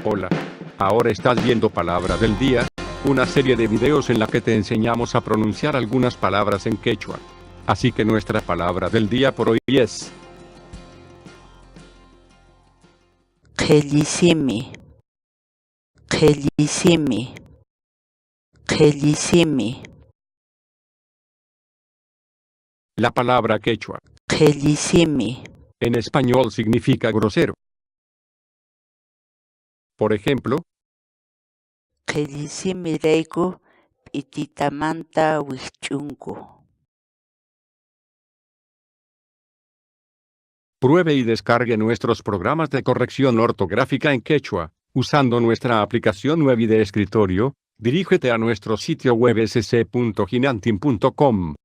Hola. Ahora estás viendo Palabra del Día, una serie de videos en la que te enseñamos a pronunciar algunas palabras en quechua. Así que nuestra palabra del día por hoy es qhillisimi, qhillisimi, qhillisimi, la palabra quechua. qhillisimi, En español significa grosero. Por ejemplo, qhillisimillayku p'ititamanta wisch'unku. pruebe y descargue nuestros programas de corrección ortográfica en quechua, usando nuestra aplicación Nuevi de escritorio. Dirígete a nuestro sitio web sc.hinantin.com.